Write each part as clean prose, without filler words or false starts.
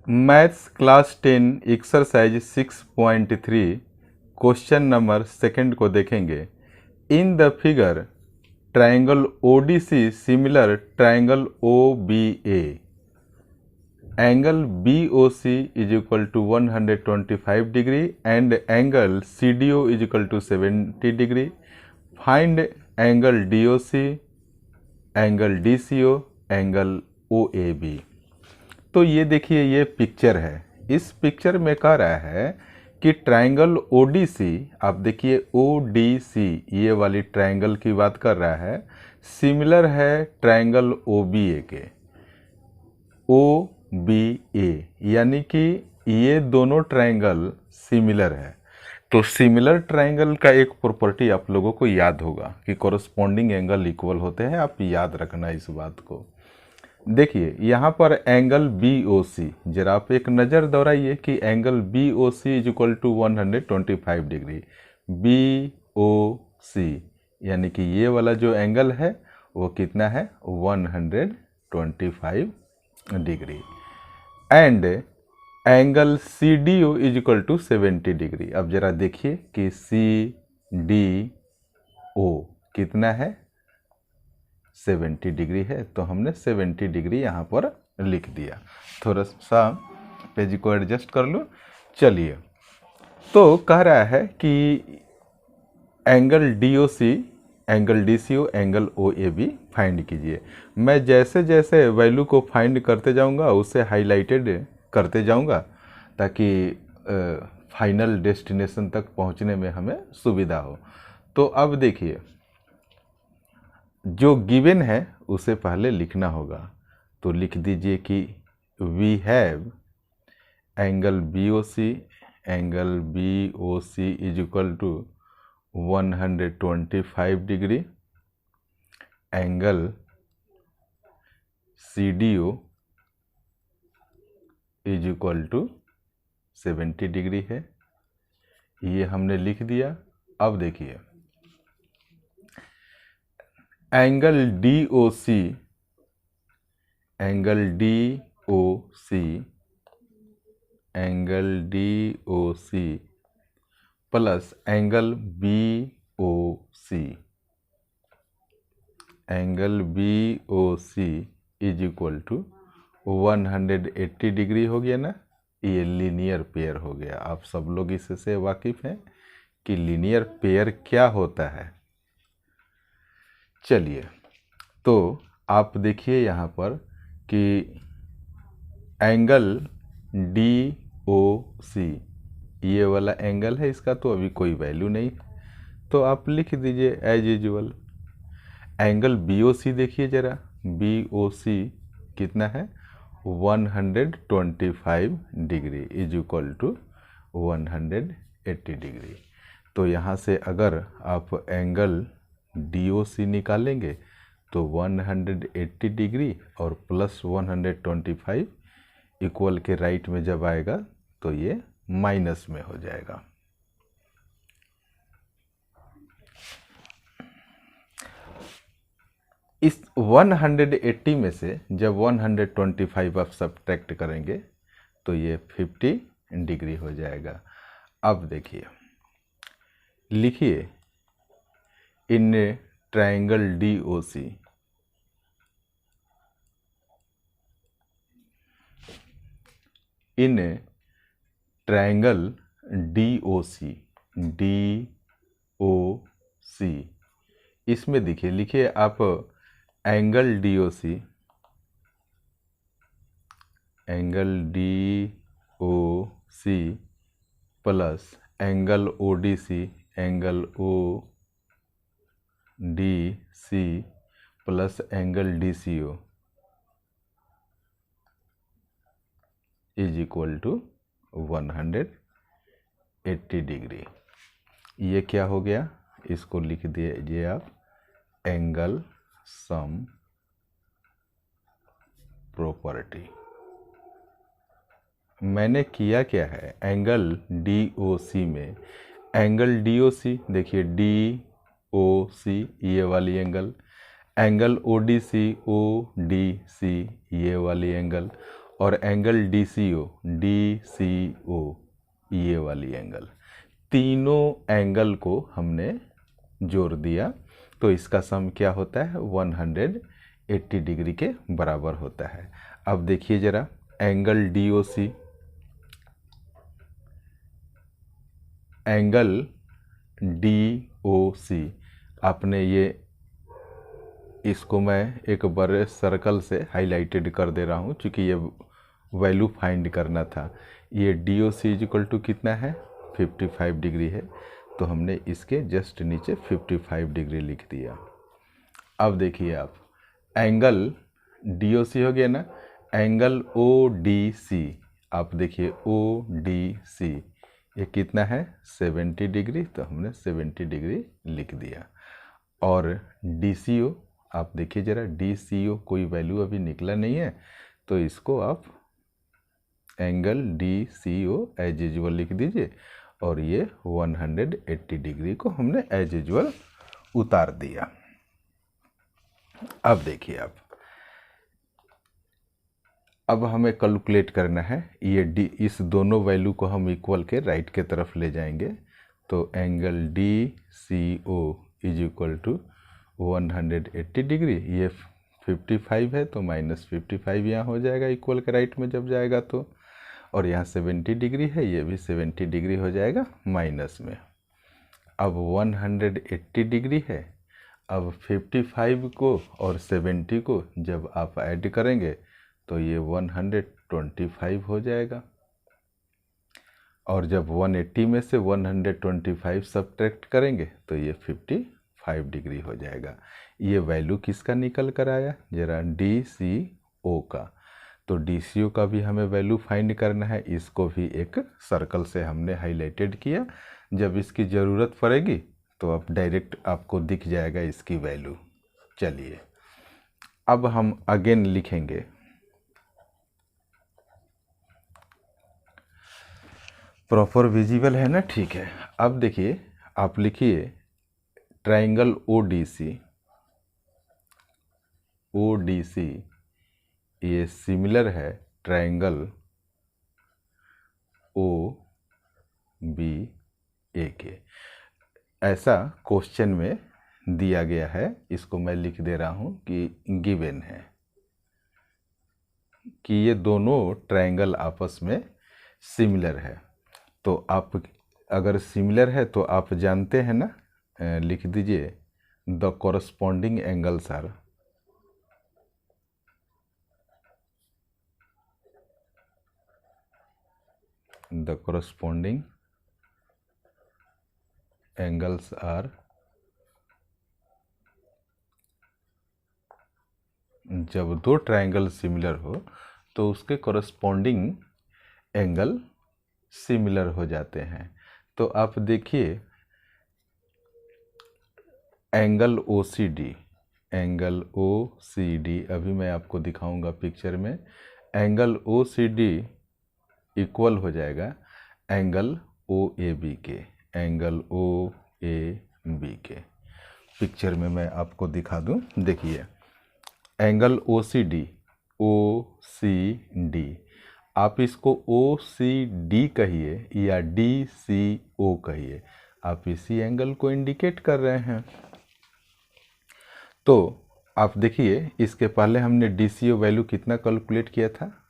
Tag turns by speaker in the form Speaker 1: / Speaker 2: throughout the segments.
Speaker 1: Maths class 10 exercise 6.3 question number second को देखेंगे। In the figure triangle ODC similar triangle O B angle B O C is equal to 125 degree and angle C D O is equal to 70 degree. Find angle D O C, angle D C O, angle O A B. तो ये देखिए, ये picture है। इस picture में कह रहा है कि ट्राइंगल ओडीसी, आप देखिए ओडीसी ये वाली ट्राइंगल की बात कर रहा है, सिमिलर है ट्राइंगल ओबीए के। ओबीए यानी कि ये दोनों ट्राइंगल सिमिलर है। तो सिमिलर ट्राइंगल का एक प्रॉपर्टी आप लोगों को याद होगा कि कॉरस्पॉन्डिंग एंगल इक्वल होते हैं। आप याद रखना इस बात को। देखिए यहाँ पर एंगल बी ओ सी, जरा आप एक नज़र दौड़ाइए कि angle B O C is equal to 125 degree. B O C यानी कि ये वाला जो एंगल है वो कितना है, 125 degree. And angle C D O is equal to 70 degree. अब जरा देखिए कि सी डी ओ कितना है, 70 डिग्री है। तो हमने 70 डिग्री यहाँ पर लिख दिया। थोड़ा सा पेज को एडजस्ट कर लो। चलिए, तो कह रहा है कि angle D O C, angle D C O, angle O A B find कीजिए। मैं जैसे जैसे वैल्यू को फाइंड करते जाऊँगा उसे हाईलाइटेड करते जाऊँगा ताकि फाइनल डेस्टिनेशन तक पहुँचने में हमें सुविधा हो। तो अब देखिए, जो गिवन है उसे पहले लिखना होगा। तो लिख दीजिए कि we have angle B O C, angle B O C is equal to 125 degree, angle C D O is equal to 70 degree है। ये हमने लिख दिया। अब देखिए, angle D O C, angle D O C, angle D O C plus angle B O C, angle B O C is equal to 180 degree हो गया ना। ये लीनियर पेयर हो गया। आप सब लोग इससे वाकिफ़ हैं कि लीनियर पेयर क्या होता है। चलिए, तो आप देखिए यहाँ पर कि एंगल डी ओ सी ये वाला एंगल है, इसका तो अभी कोई वैल्यू नहीं, तो आप लिख दीजिए as usual. Angle B O C देखिए ज़रा, बी ओ सी कितना है, 125 degree is equal to 180 degree. तो यहाँ से अगर आप एंगल डी ओ सी निकालेंगे तो 180 डिग्री और प्लस 125 इक्वल के राइट में जब आएगा तो ये माइनस में हो जाएगा। इस 180 में से जब 125 आप सब्ट्रैक्ट करेंगे तो ये 50 डिग्री हो जाएगा। अब देखिए, लिखिए in triangle D O C, in triangle D O C, D O C, इसमें देखिए, लिखिए आप angle D O C, angle D O C plus angle O D C, angle O D C plus angle D C O is equal to 180 degree. ये क्या हो गया, इसको लिख दीजिए आप एंगल सम प्रॉपर्टी। मैंने किया क्या है, एंगल डी ओ सी में, एंगल डी ओ सी देखिए, डी ओ सी ये वाली angle, angle O D C, O D C ये वाली एंगल, और एंगल डी सी ओ ये वाली एंगल, तीनों एंगल को हमने जोड़ दिया तो इसका सम क्या होता है 180 डिग्री के बराबर होता है। अब देखिए ज़रा angle D O C, angle D O सी, आपने ये इसको मैं एक बड़े सर्कल से हाईलाइटेड कर दे रहा हूँ क्योंकि ये वैल्यू फाइंड करना था। ये D O C equal to कितना है 55 डिग्री है, तो हमने इसके जस्ट नीचे 55 डिग्री लिख दिया। अब देखिए आप एंगल डी ओ सी हो गया ना, एंगल ओ डी सी, आप देखिए ओ डी सी ये कितना है 70 डिग्री, तो हमने 70 डिग्री लिख दिया। और डी सी ओ, आप देखिए ज़रा डी सी ओ कोई वैल्यू अभी निकला नहीं है, तो इसको आप एंगल डी सी ओ एज यूजुअल लिख दीजिए और ये 180 डिग्री को हमने एज यूजुअल उतार दिया। अब देखिए आप, अब हमें कैलकुलेट करना है ये डी, इस दोनों वैल्यू को हम इक्वल के राइट के तरफ ले जाएंगे, तो angle D C O is equal to 180 degree, ये 55 है तो -55 यहाँ हो जाएगा इक्वल के राइट में जब जाएगा तो, और यहाँ 70 डिग्री है ये भी 70 डिग्री हो जाएगा माइनस में। अब 180 डिग्री है, अब 55 को और 70 को जब आप ऐड करेंगे तो ये 125 हो जाएगा, और जब 180 में से 125 सब्ट्रैक्ट करेंगे तो ये 55 डिग्री हो जाएगा। ये वैल्यू किसका निकल कर आया जरा डी सी ओ का, तो डी सी ओ का भी हमें वैल्यू फाइंड करना है, इसको भी एक सर्कल से हमने हाईलाइटेड किया, जब इसकी ज़रूरत पड़ेगी तो अब डायरेक्ट आपको दिख जाएगा इसकी वैल्यू। चलिए अब हम अगेन लिखेंगे, प्रॉपर विजिबल है ना, ठीक है। अब देखिए आप लिखिए ट्राइंगल ओ डी सी ये सिमिलर है ट्राइंगल ओ बी ए के, ऐसा क्वेश्चन में दिया गया है। इसको मैं लिख दे रहा हूँ कि गिवन है कि ये दोनों ट्राइंगल आपस में सिमिलर है, तो आप अगर सिमिलर है तो आप जानते हैं ना, लिख दीजिए the corresponding angles are, the corresponding angles are, जब दो ट्राइंगल सिमिलर हो तो उसके कॉरस्पॉन्डिंग एंगल सिमिलर हो जाते हैं। तो आप देखिए angle O C D, angle O C D अभी मैं आपको दिखाऊंगा पिक्चर में, angle O C D equal हो जाएगा एंगल ओ ए बी के, एंगल ओ ए बी के। पिक्चर में मैं आपको दिखा दूं, देखिए एंगल ओ सी डी, आप इसको ओ सी डी कहिए या डी सी ओ कहिए, आप इसी एंगल को इंडिकेट कर रहे हैं। तो आप देखिए इसके पहले हमने डी सी ओ वैल्यू कितना कैलकुलेट किया था,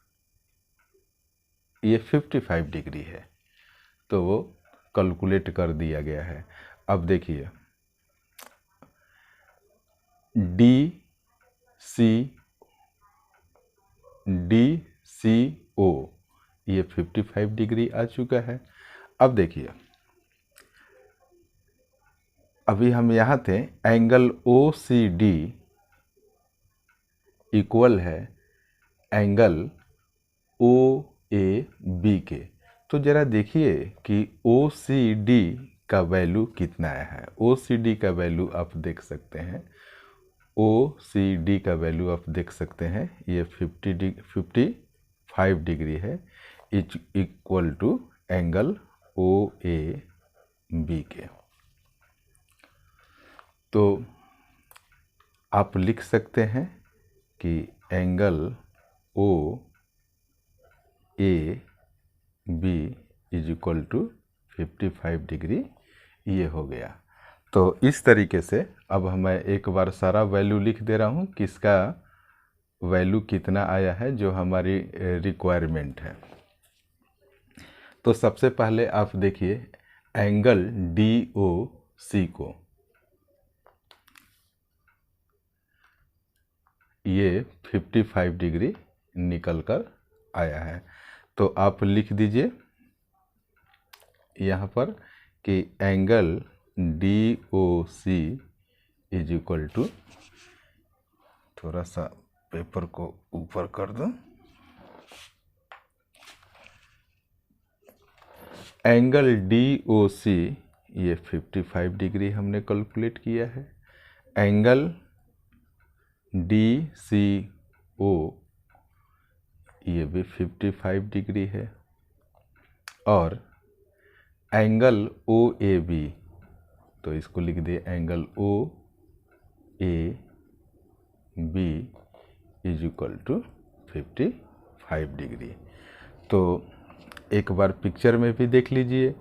Speaker 1: ये 55 डिग्री है, तो वो कैलकुलेट कर दिया गया है। अब देखिए डी सी ओ ये 55 डिग्री आ चुका है। अब देखिए अभी हम यहाँ थे angle O C D equal है एंगल ओ ए बी के, तो ज़रा देखिए कि ओ सी डी का वैल्यू कितना आया है। ओ सी डी का वैल्यू आप देख सकते हैं, ओ सी डी का वैल्यू आप देख सकते हैं, ये 55 डिग्री है, equal to angle O A B के। तो आप लिख सकते हैं कि angle O A B is equal to 55 degree, ये हो गया। तो इस तरीके से अब मैं एक बार सारा वैल्यू लिख दे रहा हूँ, किसका वैल्यू कितना आया है जो हमारी रिक्वायरमेंट है। तो सबसे पहले आप देखिए एंगल DOC को, ये 55 डिग्री निकल कर आया है। तो आप लिख दीजिए यहाँ पर कि angle DOC is equal to, थोड़ा सा पेपर को ऊपर कर दो, एंगल DOC ये 55 डिग्री हमने कैलकुलेट किया है। एंगल DCO ये भी 55 डिग्री है। और एंगल OAB, तो इसको लिख दिए angle OAB is equal to 55 degree. तो एक बार पिक्चर में भी देख लीजिए,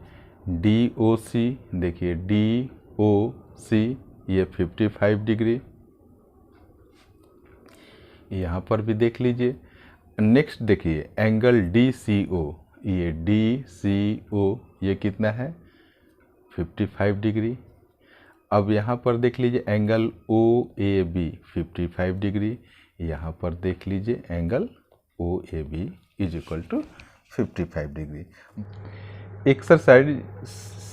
Speaker 1: DOC देखिए, DOC ये 55 डिग्री, यहाँ पर भी देख लीजिए। नेक्स्ट देखिए एंगल DCO, ये DCO ये कितना है 55 डिग्री। अब यहाँ पर देख लीजिए एंगल OAB 55 डिग्री, यहाँ पर देख लीजिए angle OAB is equal to 55 degree. Exercise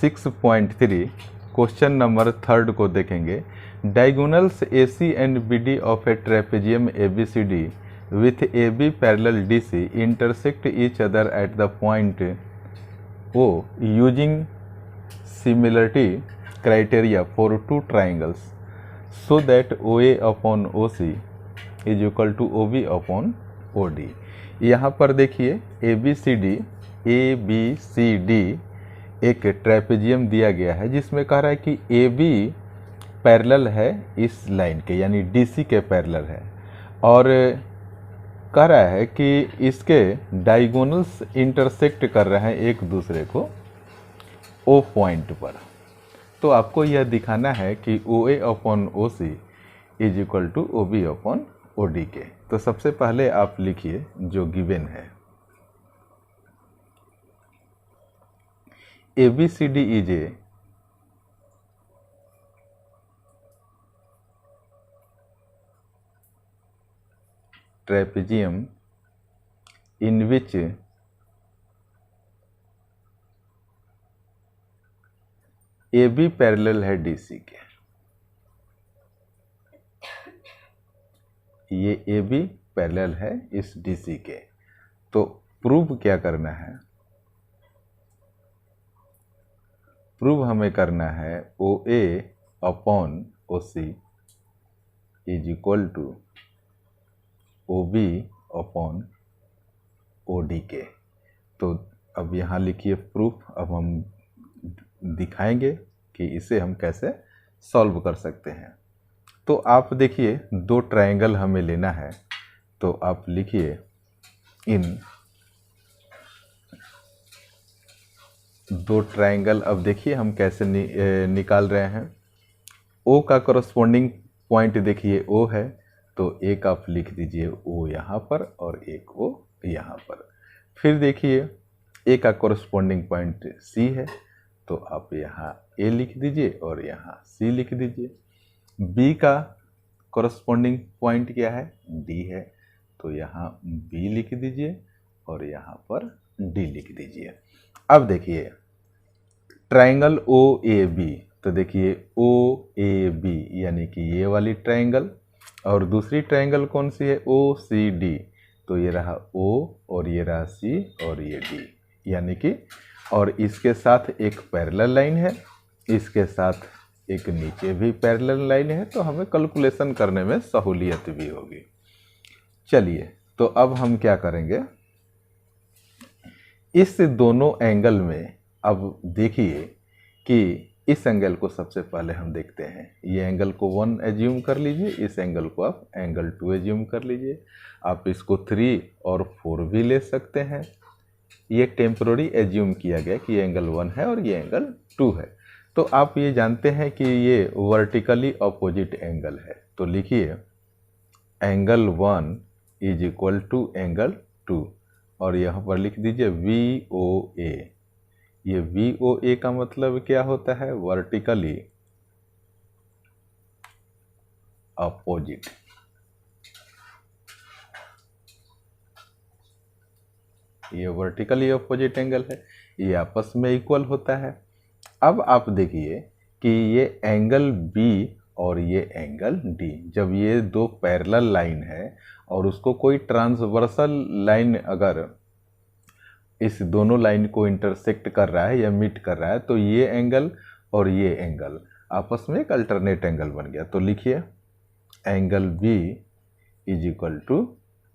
Speaker 1: 6.3 question number 3 को देखेंगे। Diagonals AC and BD of a trapezium ABCD with AB parallel DC intersect each other at the point O using similarity criteria for two triangles so that OA upon OC is equal to OB upon OD। यहाँ पर देखिए ABCD एक trapezium दिया गया है जिसमें कह रहा है कि AB पैरेलल है इस लाइन के, यानी DC के पैरेलल है, और कह रहा है कि इसके डायगोनल्स इंटरसेक्ट कर रहे हैं एक दूसरे को O पॉइंट पर। तो आपको यह दिखाना है कि OA upon OC is equal to OB upon OD के। तो सबसे पहले आप लिखिए जो गिवन है, ABCD is a trapezium in which AB parallel है DC के। ये AB पैरेलल है इस DC के। तो प्रूव क्या करना है, प्रूव हमें करना है OA upon OC is equal to OB upon OD के। तो अब यहाँ लिखिए प्रूफ। अब हम दिखाएंगे कि इसे हम कैसे सॉल्व कर सकते हैं। तो आप देखिए दो ट्रायंगल हमें लेना है, तो आप लिखिए इन दो ट्रायंगल। अब देखिए हम कैसे निकाल रहे हैं। O का करस्पॉन्डिंग पॉइंट देखिए O है, तो एक आप लिख दीजिए O यहाँ पर और एक O यहाँ पर। फिर देखिए A का कोरस्पॉन्डिंग पॉइंट C है, तो आप यहाँ A लिख दीजिए और यहाँ C लिख दीजिए। B का कोरस्पॉन्डिंग पॉइंट क्या है, D है, तो यहाँ B लिख दीजिए और यहाँ पर D लिख दीजिए। अब देखिए ट्रायंगल OAB, तो देखिए OAB यानी कि ये वाली ट्रायंगल, और दूसरी ट्रायंगल कौन सी है OCD, तो ये रहा O और ये रहा C और ये D, यानी कि और इसके साथ एक पैरेलल लाइन है, इसके साथ एक नीचे भी पैरेलल लाइन है, तो हमें कैलकुलेशन करने में सहूलियत भी होगी। चलिए तो अब हम क्या करेंगे, इस दोनों एंगल में अब देखिए कि इस एंगल को सबसे पहले हम देखते हैं। ये एंगल को 1 एज्यूम कर लीजिए, इस एंगल को आप एंगल 2 एज्यूम कर लीजिए। आप इसको 3 और 4 भी ले सकते हैं, ये टेम्पररी एज्यूम किया गया कि ये एंगल 1 है और ये एंगल 2 है। तो आप ये जानते हैं कि ये वर्टिकली अपोजिट एंगल है, तो लिखिए angle 1 is equal to angle 2 और यहाँ पर लिख दीजिए VOA। ये VOA का मतलब क्या होता है? Vertically opposite. ये वर्टिकली अपोजिट एंगल है, ये आपस में इक्वल होता है। अब आप देखिए कि ये एंगल B और ये एंगल D, जब ये दो पैरेलल लाइन है और उसको कोई ट्रांसवर्सल लाइन अगर इस दोनों लाइन को इंटरसेक्ट कर रहा है या मीट कर रहा है, तो ये एंगल और ये एंगल आपस में एक अल्टरनेट एंगल बन गया। तो लिखिए angle B is equal to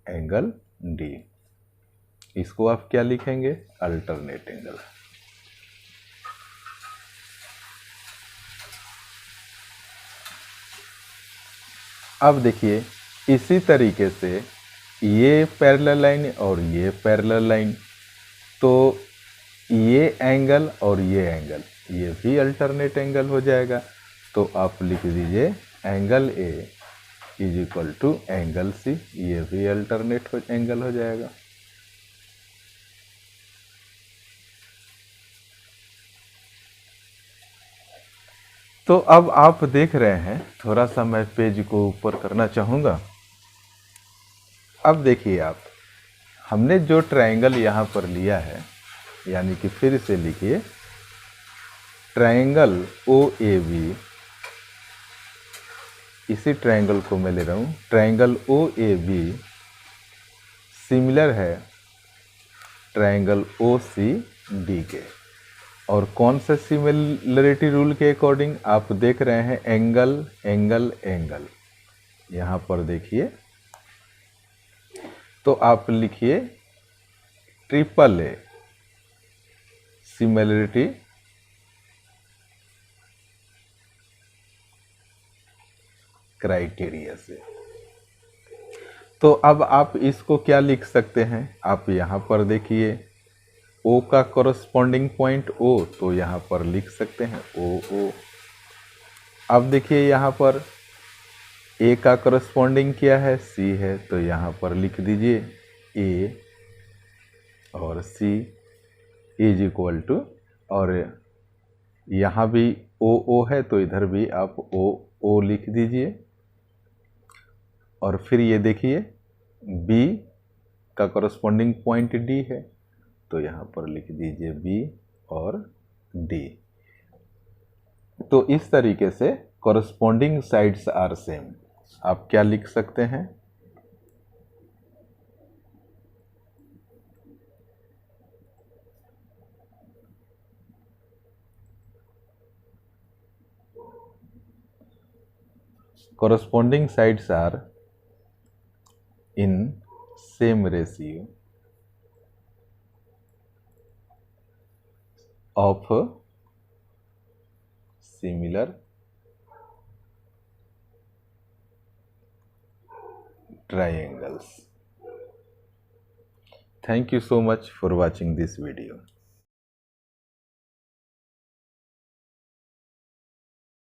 Speaker 1: angle D। इसको आप क्या लिखेंगे? Alternate angle. अब देखिए इसी तरीके से ये पैरेलल लाइन और ये पैरेलल लाइन, तो ये एंगल और ये एंगल ये भी अल्टरनेट एंगल हो जाएगा। तो आप लिख दीजिए angle A is equal to angle C, ये भी अल्टरनेट एंगल हो जाएगा। तो अब आप देख रहे हैं, थोड़ा सा मैं पेज को ऊपर करना चाहूँगा। अब देखिए आप, हमने जो ट्रायंगल यहाँ पर लिया है, यानी कि फिर से लिखिए ट्रायंगल OAB, इसी ट्रायंगल को मैं ले रहा हूँ। ट्रायंगल OAB सिमिलर है ट्रायंगल OCD के। और कौन सा सिमिलरिटी रूल के अकॉर्डिंग? आप देख रहे हैं एंगल एंगल एंगल, यहाँ पर देखिए, तो आप लिखिए AAA सिमिलरिटी क्राइटेरिया से। तो अब आप इसको क्या लिख सकते हैं? आप यहाँ पर देखिए O का कॉरस्पॉन्डिंग पॉइंट O, तो यहाँ पर लिख सकते हैं OO। अब देखिए यहाँ पर A का कॉरस्पॉन्डिंग क्या है? C है, तो यहाँ पर लिख दीजिए A और C इज इक्वल टू, और यहाँ भी OO है तो इधर भी आप OO लिख दीजिए। और फिर ये देखिए B का कॉरस्पॉन्डिंग पॉइंट D है, तो यहाँ पर लिख दीजिए B और D। तो इस तरीके से कॉरस्पॉन्डिंग साइड्स आर सेम। आप क्या लिख सकते हैं? corresponding sides are in same ratio of similar triangles. Thank you so much for watching this video.